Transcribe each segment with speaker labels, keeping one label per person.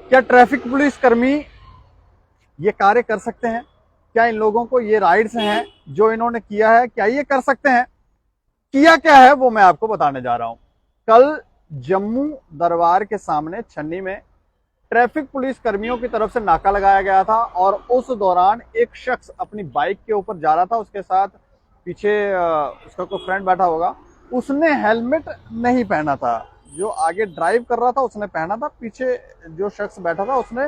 Speaker 1: क्या traffic police कर्मी ये कार्य कर सकते हैं? क्या इन लोगों को ये राइट्स हैं जो इन्होंने किया है, क्या ये कर सकते हैं? किया क्या है वो मैं आपको बताने जा रहा हूं। कल जम्मू दरबार के सामने छन्नी में ट्रैफिक पुलिस कर्मियों की तरफ से नाका लगाया गया था और उस दौरान एक शख्स अपनी बाइक के ऊपर जा रहा था, उसके साथ पीछे उसका कोई फ्रेंड बैठा होगा। उसने हेलमेट नहीं पहना था, जो आगे ड्राइव कर रहा था उसने पहना था, पीछे जो शख्स बैठा था उसने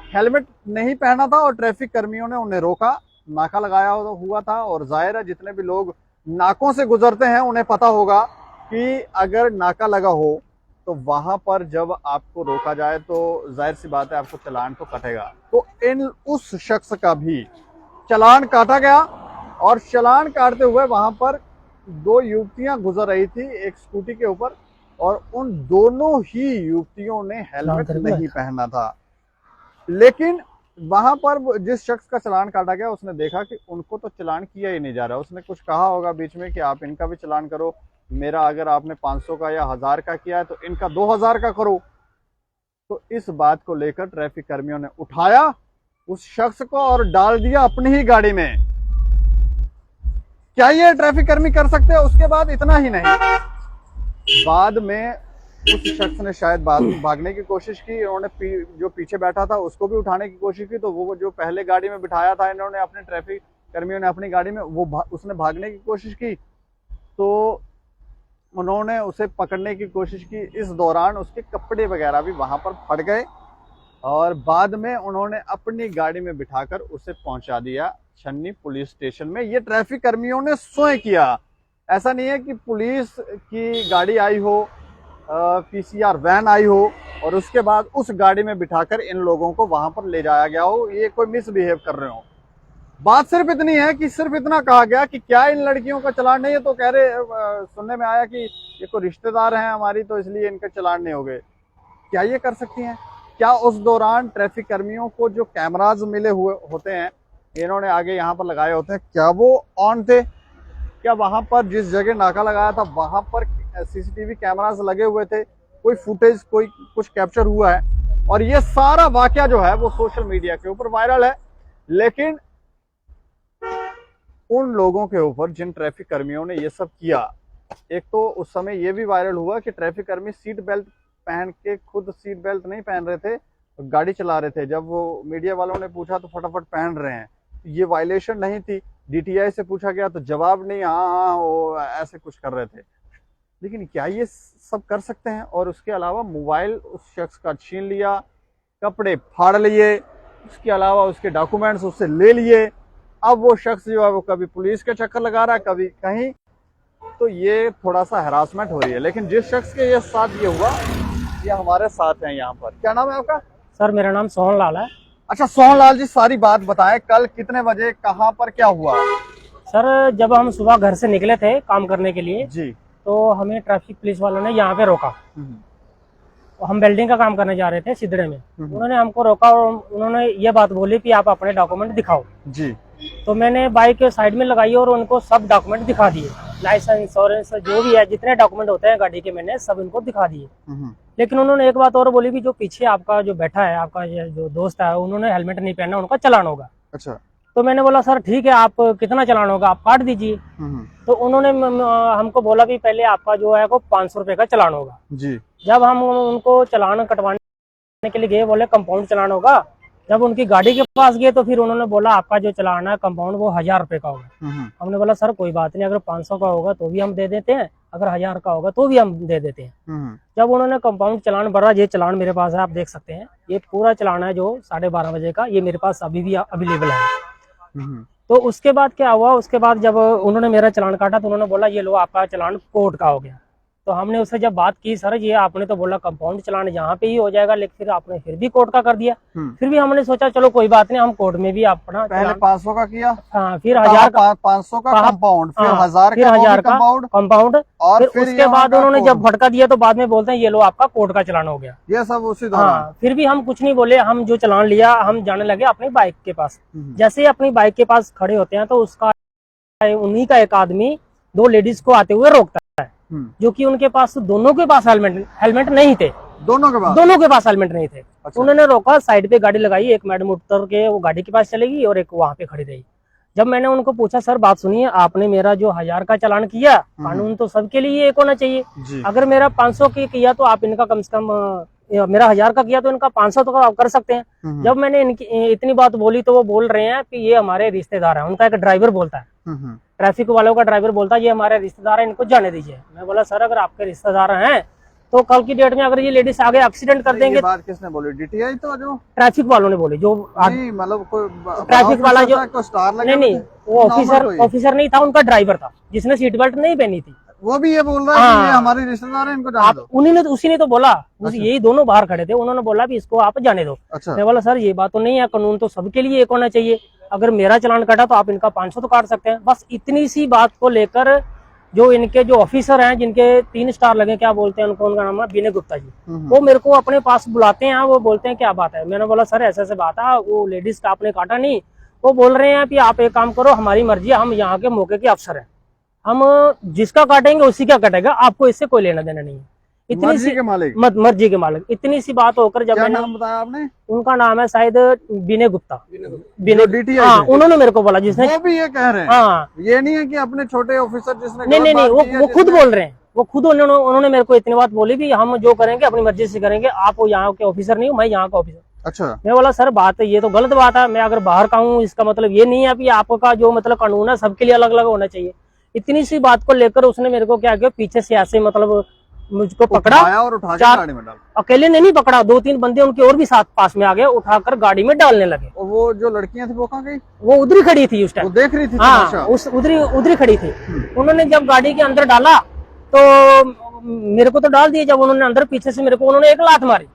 Speaker 1: हेलमेट नहीं पहना था और ट्रैफिक कर्मियों ने उन्हें रोका। नाका लगाया हुआ था और जाहिर है जितने भी लोग नाकों से गुजरते हैं उन्हें पता होगा कि अगर नाका लगा हो तो वहां पर जब आपको रोका जाए तो जाहिर सी बात है आपको चालान तो कटेगा। तो उस शख्स का भी चालान काटा गया और चालान काटते हुए वहां पर दो युवतियां गुजर रही थी एक स्कूटी के ऊपर और उन दोनों ही युवतियों ने हेलमेट नहीं पहना था। लेकिन वहां पर जिस शख्स का चालान काटा गया उसने देखा कि उनको तो चालान किया ही नहीं जा रहा। उसने कुछ कहा होगा बीच में कि आप इनका भी चालान करो, मेरा अगर आपने 500 का या 1000 का किया है तो इनका 2000 का करो। तो इस बात को लेकर ट्रैफिक कर्मियों ने उठाया उस शख्स को और डाल दिया अपनी ही गाड़ी में। क्या ये ट्रैफिक कर्मी कर सकते हैं? उसके बाद इतना ही नहीं, बाद में उस शख्स ने शायद भागने की कोशिश की। उन्होंने जो पीछे बैठा था उसको भी उठाने की कोशिश की, तो वो जो पहले गाड़ी में बिठाया था इन्होंने अपने ट्रैफिक कर्मियों ने अपनी गाड़ी में, उसने भागने की कोशिश की तो उन्होंने उसे पकड़ने की कोशिश की। इस दौरान उसके कपड़े वगैरह भी वहां पर फट गए और बाद में उन्होंने अपनी गाड़ी में बिठाकर उसे पहुंचा दिया छन्नी पुलिस स्टेशन में। ये ट्रैफिक कर्मियों ने स्वयं किया, ऐसा नहीं है कि पुलिस की गाड़ी आई हो, पीसीआर वैन आई हो और उसके बाद उस गाड़ी में बिठाकर इन लोगों को वहां पर ले जाया गया हो, ये कोई मिसबिहेव कर रहे हो। बात सिर्फ इतनी है कि सिर्फ इतना कहा गया कि क्या इन लड़कियों का चालान नहीं है, तो कह रहे सुनने में आया कि ये कोई रिश्तेदार हैं हमारी तो इसलिए इनके चालान नहीं हो गए। क्या ये कर सकती हैं? क्या उस दौरान ट्रैफिक कर्मियों को जो कैमराज मिले हुए होते हैं, इन्होंने आगे यहाँ पर लगाए होते हैं, क्या वो ऑन थे? क्या वहां पर जिस जगह नाका लगाया था वहां पर सीसीटीवी कैमरास लगे हुए थे? कोई फुटेज कोई कुछ कैप्चर हुआ है? और ये सारा वाकया जो है वो सोशल मीडिया के ऊपर वायरल है। लेकिन उन लोगों के ऊपर जिन ट्रैफिक कर्मियों ने ये सब किया, एक तो उस समय ये भी वायरल हुआ कि ट्रैफिक कर्मी सीट बेल्ट पहन के, खुद सीट बेल्ट नहीं पहन रहे थे, गाड़ी चला रहे थे। जब वो मीडिया वालों ने पूछा तो फटाफट पहन रहे हैं, ये वायलेशन नहीं थी। डीटीआई से पूछा गया तो जवाब नहीं, हाँ वो ऐसे कुछ कर रहे थे। लेकिन क्या ये सब कर सकते हैं? और उसके अलावा मोबाइल उस शख्स का छीन लिया, कपड़े फाड़ लिए, उसके अलावा उसके डॉक्यूमेंट्स उससे ले लिए। अब वो शख्स जो है वो कभी पुलिस के चक्कर लगा रहा है, कभी कहीं। तो ये थोड़ा सा हरासमेंट हो रही है। लेकिन जिस शख्स के ये साथ ये हुआ, ये हमारे साथ हैं यहाँ पर। क्या नाम है आपका?
Speaker 2: सर मेरा नाम सोहन लाल है।
Speaker 1: अच्छा सोहन लाल जी, सारी बात बताएं, कल कितने बजे कहाँ पर क्या हुआ?
Speaker 2: सर जब हम सुबह घर से निकले थे काम करने के लिए
Speaker 1: जी,
Speaker 2: तो हमें ट्रैफिक पुलिस वालों ने यहाँ पे रोका। हम वेल्डिंग का काम करने जा रहे थे सिद्धड़े में। उन्होंने हमको रोका और उन्होंने ये बात बोली कि आप अपने डॉक्यूमेंट दिखाओ।
Speaker 1: जी।
Speaker 2: तो मैंने बाइक साइड में लगाई और उनको सब डॉक्यूमेंट दिखा दिए, लाइसेंस, इंश्योरेंस, जो भी है जितने डॉक्यूमेंट होते हैं गाड़ी के, मैंने सब इनको दिखा दिए। लेकिन उन्होंने एक बात और बोली कि जो पीछे आपका जो बैठा है, आपका जो दोस्त है, उन्होंने हेलमेट नहीं पहना, उनका चालान होगा।
Speaker 1: अच्छा।
Speaker 2: तो मैंने बोला सर ठीक है, आप कितना चालान होगा, आप काट दीजिए। तो उन्होंने हमको बोला भी पहले आपका जो है वो 500 रुपए का चालान होगा।
Speaker 1: जी।
Speaker 2: जब हम उनको चालान कटवाने के लिए गए, बोले कंपाउंड चालान होगा। जब उनकी गाड़ी के पास गए तो फिर उन्होंने बोला आपका जो चालान है कंपाउंड वो 1000 रुपए का होगा। हमने बोला सर कोई बात नहीं, अगर 500 का होगा तो भी हम दे देते हैं, अगर 1000 का होगा तो भी हम दे देते हैं। जब उन्होंने कंपाउंड चालान भरा, ये चालान मेरे पास है, आप देख सकते हैं, ये पूरा चालान है जो 12:30 बजे का, ये मेरे पास अभी भी अवेलेबल है। तो उसके बाद क्या हुआ, उसके बाद जब उन्होंने मेरा चालान काटा तो उन्होंने बोला ये लो आपका चालान कोर्ट का हो गया। तो हमने उससे जब बात की, सर ये आपने तो बोला कंपाउंड चालान यहाँ पे ही हो जाएगा, लेकिन फिर आपने फिर भी कोर्ट का कर दिया। फिर भी हमने सोचा चलो कोई बात नहीं, हम कोर्ट में भी अपना
Speaker 1: पहले 500 का किया,
Speaker 2: हाँ, फिर 1000 का,
Speaker 1: 500 का कंपाउंड, फिर 1000
Speaker 2: का कंपाउंड, और फिर उसके बाद उन्होंने जब भटका दिया तो बाद में बोलते हैं ये लो आपका कोर्ट का चालान हो गया।
Speaker 1: ये सब उसी दौरान।
Speaker 2: हाँ, फिर भी हम कुछ नहीं बोले, हम जो चालान लिया हम जाने लगे अपनी बाइक के पास। जैसे ही अपनी बाइक के पास खड़े होते हैं तो उसका उन्हीं का एक आदमी 2 लेडीज को आते हुए रोकता है, जो कि उनके पास, दोनों के पास हेलमेट नहीं थे। दोनों के पास हेलमेट नहीं थे। अच्छा। उन्होंने रोका, साइड पे गाड़ी लगाई, एक मैडम उतर के वो गाड़ी के पास चलेगी और एक वहां पे खड़ी रही। जब मैंने उनको पूछा सर बात सुनिए, आपने मेरा जो 1000 का चालान किया, कानून तो सबके लिए एक होना चाहिए, अगर मेरा 500 की किया तो आप इनका कम से कम, मेरा 1000 का किया तो इनका 500 तो आप कर सकते हैं। जब मैंने इनकी इतनी बात बोली तो वो बोल रहे हैं कि ये हमारे रिश्तेदार हैं। उनका एक ड्राइवर बोलता है, ट्रैफिक वालों का ड्राइवर बोलता है ये हमारे रिश्तेदार है, इनको जाने दीजिए। मैं बोला सर अगर आपके रिश्तेदार हैं तो कल की डेट में अगर ये लेडीज आगे एक्सीडेंट कर देंगे।
Speaker 1: बात किसने बोली? DTI तो जो
Speaker 2: ट्रैफिक वालों ने बोली, जो
Speaker 1: मतलब कोई
Speaker 2: ट्रैफिक वाला जो
Speaker 1: स्टार लगा,
Speaker 2: नहीं वो ऑफिसर नहीं था, उनका ड्राइवर था जिसने सीट बेल्ट नहीं पहनी थी।
Speaker 1: वो भी ये बोल रहा है कि ये हमारे रिश्तेदार हैं, इनको जाने दो।
Speaker 2: उसी ने तो बोला। अच्छा। यही दोनों बाहर खड़े थे, उन्होंने बोला भी इसको आप जाने दो। अच्छा। मैं बोला सर ये बात तो नहीं है, कानून तो सबके लिए एक होना चाहिए, अगर मेरा चालान कटा तो आप इनका 500 तो काट सकते हैं। बस इतनी सी बात को लेकर जो इनके जो ऑफिसर हैं जिनके 3 स्टार लगे, क्या बोलते हैं उनको, उनका नाम है विनय गुप्ता जी, वो मेरे को अपने पास बुलाते हैं। वो बोलते हैं क्या बात है? मैंने बोला सर ऐसे बात है, वो लेडीज का आपने काटा नहीं। वो बोल रहे हैं कि आप एक काम करो, हमारी मर्जी है, हम यहाँ के मौके के अफसर हैं, हम जिसका काटेंगे उसी का कटेगा, आपको इससे कोई लेना देना नहीं है। इतनी
Speaker 1: मर्जी के
Speaker 2: मालिक इतनी सी बात होकर जब मैंने,
Speaker 1: नाम बताया आपने?
Speaker 2: उनका नाम है शायद विनय गुप्ता।
Speaker 1: DTI
Speaker 2: हाँ, उन्होंने मेरे को बोला, जिसने
Speaker 1: वो भी ये कह रहे हैं।
Speaker 2: हाँ,
Speaker 1: ये नहीं है कि अपने छोटे ऑफिसर जिसने
Speaker 2: नहीं वो खुद बोल रहे हैं, वो खुद उन्होंने मेरे को इतनी बात बोली भी हम जो करेंगे अपनी मर्जी से करेंगे, आप यहाँ के ऑफिसर नहीं हो, मैं यहाँ का ऑफिसर।
Speaker 1: अच्छा।
Speaker 2: मैं बोला सर बात ये तो गलत बात है, मैं अगर बाहर का हूँ इसका मतलब ये नहीं है कि आपका जो मतलब कानून है सबके लिए अलग अलग होना चाहिए। इतनी सी बात को लेकर उसने मेरे को क्या किया, पीछे से ऐसे मतलब मुझको पकड़ा
Speaker 1: और उठा के गाड़ी में डाल।
Speaker 2: अकेले ने नहीं पकड़ा, 2-3 बंदे उनके और भी साथ पास में आ गए, उठाकर गाड़ी में डालने लगे।
Speaker 1: और वो जो लड़कियां थी वो कहाँ गई?
Speaker 2: वो उधर खड़ी थी उस टाइम,
Speaker 1: देख रही थी।
Speaker 2: हाँ, उधर खड़ी थी। उन्होंने जब गाड़ी के अंदर डाला तो मेरे को तो डाल दिया, जब उन्होंने अंदर पीछे से मेरे को उन्होंने एक लात मारी।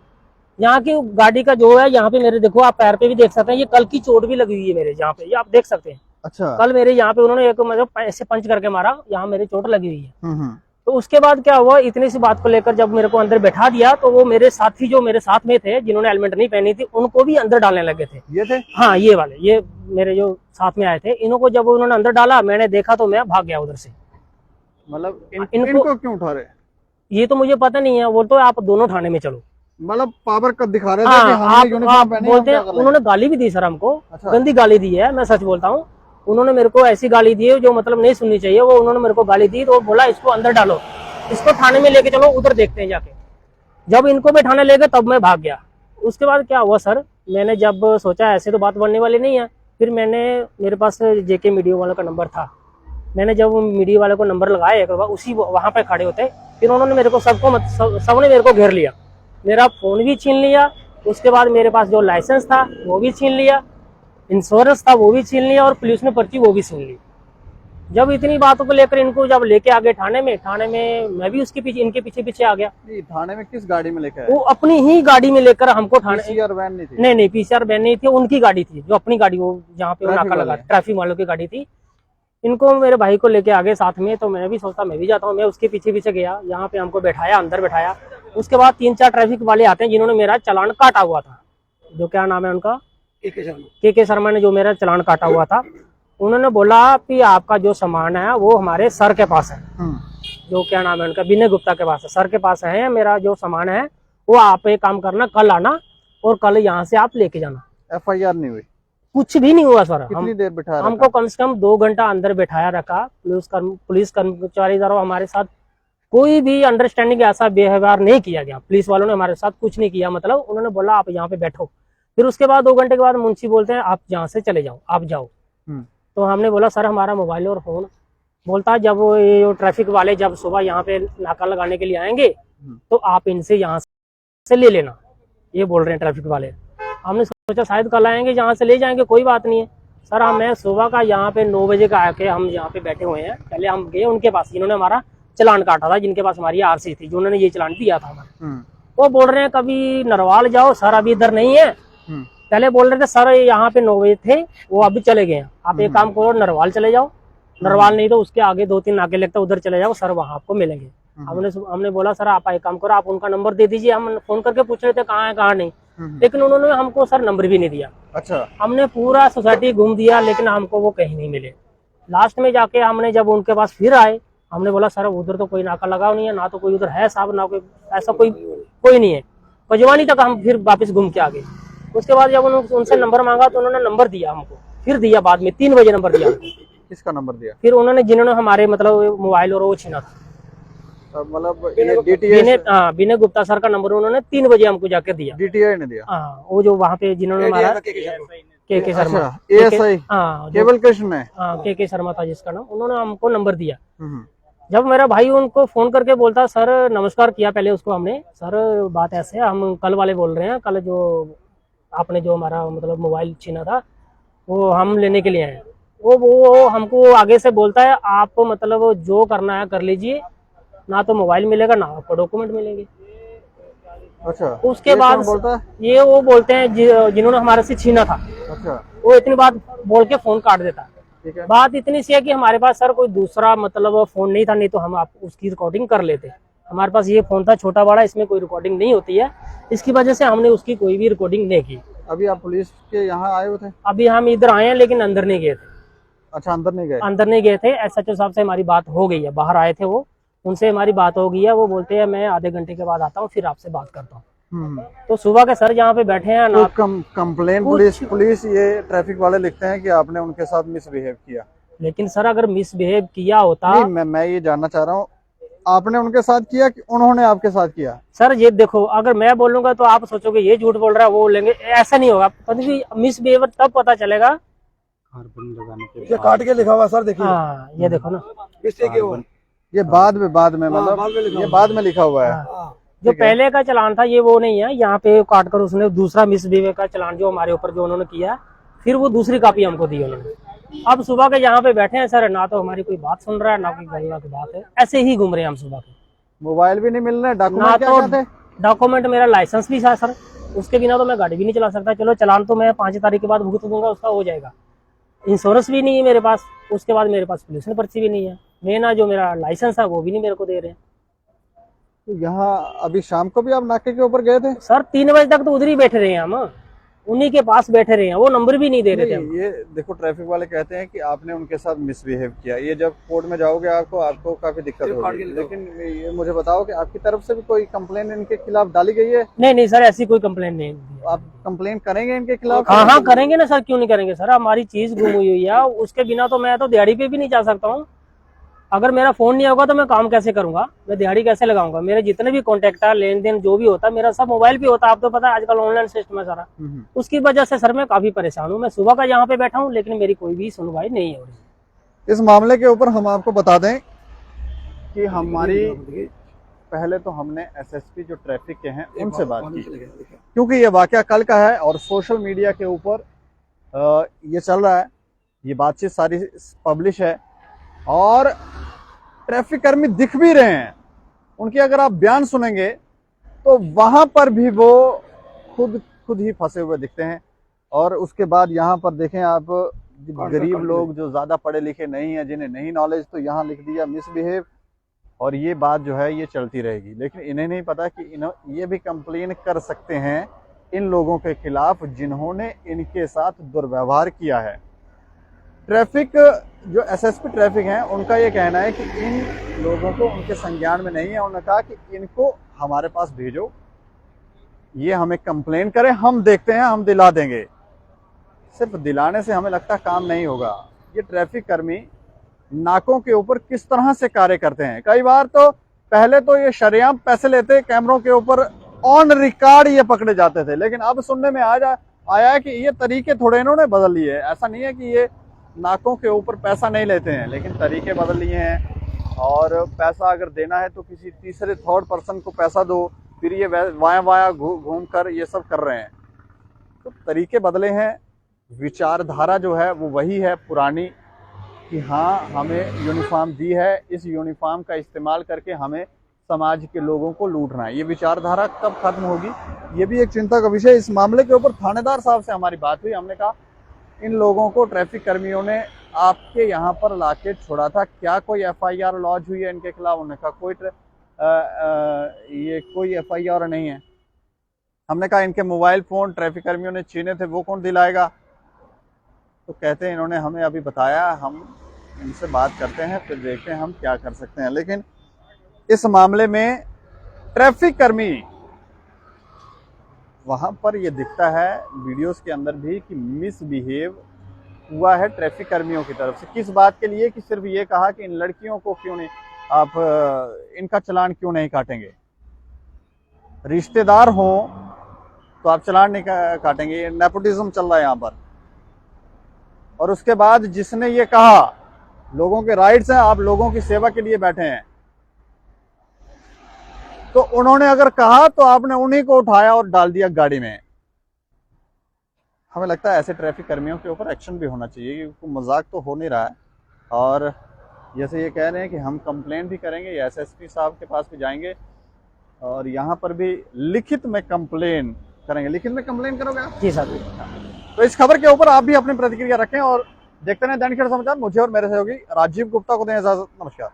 Speaker 2: यहाँ की गाड़ी का जो है, यहाँ पे मेरे देखो आप पैर पे भी देख सकते हैं, ये कल की चोट भी लगी हुई है मेरे यहाँ पे, ये आप देख सकते हैं। अच्छा। कल मेरे यहाँ पे उन्होंने एक मतलब ऐसे पंच करके मारा, यहाँ मेरी चोट लगी हुई है। तो उसके बाद क्या हुआ, इतनी सी बात को लेकर जब मेरे को अंदर बैठा दिया तो वो मेरे साथी जो मेरे साथ में थे जिन्होंने हेलमेट नहीं पहनी थी उनको भी अंदर डालने लगे थे।
Speaker 1: ये थे?
Speaker 2: हाँ, ये वाले, ये मेरे जो साथ में आए थे, इनको जब उन्होंने अंदर डाला मैंने देखा तो मैं भाग गया उधर से।
Speaker 1: मतलब इनको क्यों उठा रहे?
Speaker 2: ये तो मुझे पता नहीं है, वो तो आप दोनों थाने में चलो,
Speaker 1: मतलब पावर कट दिखा रहे थे
Speaker 2: हाँ,
Speaker 1: कि हमने यूनिफॉर्म पहनी है,
Speaker 2: बोलते हैं। उन्होंने गाली भी दी सर हमको। अच्छा। गंदी गाली दी है, मैं सच बोलता हूँ। उन्होंने मेरे को ऐसी गाली दी है जो मतलब नहीं सुननी चाहिए, वो उन्होंने मेरे को गाली दी तो बोला इसको अंदर डालो, इसको थाने में लेके चलो, उधर देखते हैं जाके। जब इनको भी थाने ले गए तब मैं भाग गया। उसके बाद क्या हुआ सर, मैंने जब सोचा ऐसे तो बात बनने वाली नहीं है, फिर मेरे पास JK मीडिया वालों का नंबर था, मैंने जब मीडिया वाले को नंबर लगाया एक बार, उसी वहां पे खड़े होते, फिर उन्होंने मेरे को सबने मेरे को घेर लिया, मेरा फोन भी छीन लिया, उसके बाद मेरे पास जो लाइसेंस था वो भी छीन लिया, इंश्योरेंस था वो भी छीन लिया, और पुलिस ने पर्ची वो भी छीन ली। जब इतनी बातों को लेकर इनको जब लेके आ गए थाने में मैं भी उसके पीछे, इनके पीछे आ गया।
Speaker 1: थाने में किस गाड़ी में लेकर?
Speaker 2: वो अपनी ही गाड़ी में लेकर हमको थाने।
Speaker 1: PCR वैन नहीं थी?
Speaker 2: नहीं PCR वैन नहीं थी, उनकी गाड़ी थी, जो अपनी गाड़ी, वो जहाँ पे नाका लगा ट्रैफिक वालों की गाड़ी थी। इनको मेरे भाई को लेके आगे साथ में, तो मैं भी सोचता मैं भी जाता हूँ, मैं उसके पीछे गया, यहाँ पे हमको बैठाया, अंदर बैठाया। उसके बाद 3-4 ट्रैफिक वाले आते हैं जिन्होंने मेरा चालान काटा हुआ था, जो क्या नाम है उनका, KK शर्मा ने जो मेरा चालान काटा हुआ था। उन्होंने बोला कि आपका जो सामान है वो हमारे सर के पास है, जो क्या नाम है उनका, विनय गुप्ता के पास है, सर के पास है, मेरा जो सामान है वो आप एक काम करना, कल आना और कल यहाँ से आप लेके जाना।
Speaker 1: FIR नहीं हुई?
Speaker 2: कुछ भी नहीं हुआ सर।
Speaker 1: कितनी देर बिठाया?
Speaker 2: हमको कम से कम 2 घंटा अंदर बैठाया रखा। पुलिस कर्मचारी द्वारा हमारे साथ कोई भी अंडरस्टैंडिंग ऐसा व्यवहार नहीं किया गया, पुलिस वालों ने हमारे साथ कुछ नहीं किया, मतलब उन्होंने बोला आप यहाँ पे बैठो। फिर उसके बाद 2 घंटे के बाद मुंशी बोलते हैं आप यहाँ से चले जाओ, आप जाओ। तो हमने बोला सर हमारा मोबाइल और फोन। बोलता जब ये ट्रैफिक वाले जब सुबह यहाँ पे नाका लगाने के लिए आएंगे तो आप इनसे यहाँ से ले लेना, ये बोल रहे हैं ट्रैफिक वाले। हमने सोचा शायद कल आएंगे, यहाँ से ले जाएंगे, कोई बात नहीं है सर। मैं सुबह का यहाँ पे 9 बजे का आके हम यहाँ पे बैठे हुए हैं। पहले हम गए उनके पास जिन्होंने हमारा चालान काटा था, जिनके पास हमारी RC थी, जिन्होंने ये चालान दिया था हमारे। वो बोल रहे हैं कभी नरवाल जाओ सर, अभी इधर नहीं है। पहले बोल रहे थे सर यहाँ पे 9 बजे थे, वो अभी चले गए हैं, आप एक काम करो नरवाल चले जाओ, नरवाल नहीं तो उसके आगे 2-3 नाके लगता उधर चले जाओ सर, वहाँ आपको मिलेंगे। हमने बोला सर आप एक काम करो, आप उनका नंबर दे दीजिए, हम फोन करके पूछ रहे थे कहाँ है कहाँ नहीं, लेकिन उन्होंने हमको सर नंबर भी नहीं दिया। अच्छा। हमने पूरा सोसाइटी घूम दिया लेकिन हमको वो कहीं नहीं मिले। लास्ट में जाके हमने जब उनके पास फिर आए, हमने बोला सर उधर तो कोई नाका लगाओ नहीं है, ना तो कोई उधर है साहब, ना कोई ऐसा कोई नहीं है। पजवानी तक हम फिर वापस घूम के आ गए। उसके बाद जब उनसे नंबर मांगा तो उन्होंने नंबर दिया हमको, फिर दिया बाद में 3 बजे नंबर दिया हमको।
Speaker 1: किसका नंबर दिया?
Speaker 2: फिर उन्होंने जिन्होंने हमारे मतलब मोबाइल और वो छीना था,
Speaker 1: मतलब ये DTI
Speaker 2: विनय गुप्ता सर का नंबर उन्होंने 3 बजे हमको जाके दिया।
Speaker 1: DTI ने दिया?
Speaker 2: हाँ, वो जो वहाँ पे जिन्होंने मारा के शर्मा,
Speaker 1: ASI केवल कृष्ण है,
Speaker 2: के शर्मा था जिसका नाम, उन्होंने हमको नंबर दिया। जब मेरा भाई उनको फोन करके बोलता, सर नमस्कार किया पहले उसको हमने, सर बात ऐसे है, हम कल वाले बोल रहे हैं, कल जो आपने जो हमारा मतलब मोबाइल छीना था वो हम लेने के लिए आए। वो हमको आगे से बोलता है, आप मतलब जो करना है कर लीजिए, ना तो मोबाइल मिलेगा ना आपको डॉक्यूमेंट मिलेंगे।
Speaker 1: अच्छा,
Speaker 2: उसके बाद
Speaker 1: बोलता है?
Speaker 2: ये वो बोलते हैं जिन्होंने हमारे से छीना था।
Speaker 1: अच्छा,
Speaker 2: वो इतनी बात बोल के फोन काट देता।
Speaker 1: ठीक है।
Speaker 2: बात इतनी सी है कि हमारे पास सर कोई दूसरा मतलब फोन नहीं था, नहीं तो हम आप उसकी रिकॉर्डिंग कर लेते। हमारे पास ये फोन था छोटा बड़ा, इसमें कोई रिकॉर्डिंग नहीं होती है, इसकी वजह से हमने उसकी कोई भी रिकॉर्डिंग नहीं की।
Speaker 1: अभी आप पुलिस के यहाँ आए हुए थे?
Speaker 2: अभी हम इधर आए हैं लेकिन अंदर नहीं गए थे।
Speaker 1: अच्छा, अंदर नहीं गए?
Speaker 2: अंदर नहीं गए थे। SHO साहब से हमारी बात हो गई है, बाहर आए थे वो, उनसे हमारी बात हो गई है। वो बोलते हैं मैं आधे घंटे के बाद आता हूँ, फिर आपसे बात करता हूँ। तो सुबह के सर जहाँ पे बैठे हैं ना,
Speaker 1: कंप्लेन पुलिस ये ट्रैफिक वाले लिखते हैं कि आपने उनके साथ मिसबिहेव किया।
Speaker 2: लेकिन सर अगर मिसबिहेव किया होता,
Speaker 1: नहीं, मैं ये जानना चाह रहा हूँ, आपने उनके साथ किया कि उन्होंने आपके साथ किया?
Speaker 2: सर ये देखो, अगर मैं बोलूंगा तो आप सोचोगे ये झूठ बोल रहा है, वो बोलेंगे, ऐसा नहीं होगा। मिसबिहेवियर तब पता चलेगा।
Speaker 3: ये काट के लिखा हुआ सर, देखिए।
Speaker 2: हाँ, ये देखो ना,
Speaker 1: ये बाद में मतलब ये बाद में लिखा हुआ है।
Speaker 2: जो पहले का चलान था ये वो नहीं है, यहाँ पे काट कर उसने दूसरा मिसबिहेवियर का चलान जो हमारे ऊपर जो उन्होंने किया, फिर वो दूसरी कॉपी हमको दी उन्होंने। अब सुबह के यहाँ पे बैठे हैं सर, ना तो हमारी कोई बात सुन रहा है, ना कोई गंगा की बात है, ऐसे ही घूम रहे हैं हम सुबह के।
Speaker 1: मोबाइल भी नहीं मिल रहे,
Speaker 2: ना तो डॉक्यूमेंट, मेरा लाइसेंस भी था सर, उसके बिना तो मैं गाड़ी भी नहीं चला सकता। चलो चलान तो मैं 5 तारीख के बाद भुगत दूंगा, उसका हो जाएगा। इंश्योरेंस भी नहीं है मेरे पास, उसके बाद मेरे पास पोल्यूशन पर्ची भी नहीं है, मेरा जो मेरा लाइसेंस है वो भी नहीं मेरे को दे रहे हैं।
Speaker 1: तो यहाँ अभी शाम को भी आप नाके के ऊपर गए थे?
Speaker 2: सर 3 बजे तक तो उधर ही बैठे रहे हैं हम, उन्हीं के पास बैठे रहे हैं, वो नंबर भी नहीं दे रहे थे हम।
Speaker 1: ये देखो, ट्रैफिक वाले कहते हैं कि आपने उनके साथ मिसबिहेव किया। ये जब कोर्ट में जाओगे आपको काफी दिक्कत होगी, लेकिन ये मुझे बताओ कि आपकी तरफ से भी कोई कंप्लेन इनके खिलाफ डाली गई है?
Speaker 2: नहीं सर, ऐसी कोई कंप्लेन नहीं।
Speaker 1: आप कंप्लेन करेंगे इनके खिलाफ?
Speaker 2: हाँ करेंगे ना सर, क्यों नहीं करेंगे सर। हमारी चीज गुम हुई है, उसके बिना तो मैं तो दिहाड़ी पे भी नहीं जा सकता हूँ। अगर मेरा फोन नहीं होगा तो मैं काम कैसे करूंगा, मैं दिहाड़ी कैसे लगाऊंगा। मेरे जितने भी कॉन्टेक्ट है, लेन देन जो भी होता है, मेरा सब मोबाइल पे होता है। आपको पता है आजकल ऑनलाइन सिस्टम है सारा, उसकी वजह से सर मैं काफी परेशान हूँ। मैं सुबह का यहाँ पे बैठा हूँ लेकिन मेरी कोई भी सुनवाई नहीं हो रही।
Speaker 1: इस मामले के ऊपर हम आपको बता दें कि हमारी पहले तो हमने SSP जो ट्रैफिक के हैं उनसे बात की, क्योंकि ये वाकया कल का है और सोशल मीडिया के ऊपर ये चल रहा है, ये बातचीत सारी पब्लिश है और ट्रैफिक कर्मी दिख भी रहे हैं। उनके अगर आप बयान सुनेंगे तो वहां पर भी वो खुद ही फंसे हुए दिखते हैं। और उसके बाद यहाँ पर देखें आप, गरीब लोग जो ज्यादा पढ़े लिखे नहीं है, जिन्हें नहीं नॉलेज, तो यहाँ लिख दिया मिसबिहेव, और ये बात जो है ये चलती रहेगी। लेकिन इन्हें नहीं पता कि ये भी कंप्लेन कर सकते हैं इन लोगों के खिलाफ जिन्होंने इनके साथ दुर्व्यवहार किया है। ट्रैफिक जो SSP ट्रैफिक हैं उनका ये कहना है कि इन लोगों को उनके संज्ञान में नहीं है। उन्होंने कहा कि इनको हमारे पास भेजो, ये हमें कंप्लेन करें, हम देखते हैं, हम दिला देंगे। सिर्फ दिलाने से हमें लगता काम नहीं होगा। ये ट्रैफिक कर्मी नाकों के ऊपर किस तरह से कार्य करते हैं। कई बार तो पहले तो ये शरेआम पैसे लेते, कैमरों के ऊपर ऑन रिकॉर्ड ये पकड़े जाते थे, लेकिन अब सुनने में आया है कि ये तरीके थोड़े इन्होंने बदल लिए। ऐसा नहीं है कि ये नाकों के ऊपर पैसा नहीं लेते हैं, लेकिन तरीके बदल लिए हैं। और पैसा अगर देना है तो किसी तीसरे थर्ड पर्सन को पैसा दो, फिर ये वाया घूम कर ये सब कर रहे हैं। तो तरीके बदले हैं, विचारधारा जो है वो वही है पुरानी, कि हाँ हमें यूनिफॉर्म दी है, इस यूनिफॉर्म का इस्तेमाल करके हमें समाज के लोगों को लूटना है। ये विचारधारा कब खत्म होगी, ये भी एक चिंता का विषय। इस मामले के ऊपर थानेदार साहब से हमारी बात हुई। हमने कहा इन लोगों को ट्रैफिक कर्मियों ने आपके यहाँ पर लाके छोड़ा था, क्या कोई FIR लॉन्च हुई है इनके खिलाफ? उन्होंने कहा कोई FIR नहीं है। हमने कहा इनके मोबाइल फोन ट्रैफिक कर्मियों ने छीने थे, वो कौन दिलाएगा? तो कहते हैं इन्होंने हमें अभी बताया, हम इनसे बात करते हैं, फिर देखते हैं हम क्या कर सकते हैं। लेकिन इस मामले में ट्रैफिक कर्मी वहां पर ये दिखता है वीडियोस के अंदर भी कि मिसबिहेव हुआ है ट्रैफिक कर्मियों की तरफ से। किस बात के लिए? कि सिर्फ ये कहा कि इन लड़कियों को क्यों नहीं आप इनका चालान क्यों नहीं काटेंगे। रिश्तेदार हो तो आप चालान नहीं काटेंगे। नेपोटिज्म चल रहा है यहाँ पर। और उसके बाद जिसने ये कहा लोगों के राइट्स हैं, आप लोगों की सेवा के लिए बैठे हैं, तो उन्होंने अगर कहा तो आपने उन्हीं को उठाया और डाल दिया गाड़ी में। हमें लगता है ऐसे ट्रैफिक कर्मियों के ऊपर एक्शन भी होना चाहिए, क्योंकि मजाक तो हो नहीं रहा है। और जैसे ये कह रहे हैं कि हम कंप्लेन भी करेंगे, एसएसपी साहब के पास भी जाएंगे और यहाँ पर भी लिखित में कंप्लेन करेंगे। लिखित में कंप्लेन करोगे आप?
Speaker 2: जी सर।
Speaker 1: तो इस खबर के ऊपर आप भी अपनी प्रतिक्रिया रखें और देखते रहें दैनिक सवेरा समाचार। मुझे और मेरे सहयोगी राजीव गुप्ता को दें इजाजत। नमस्कार।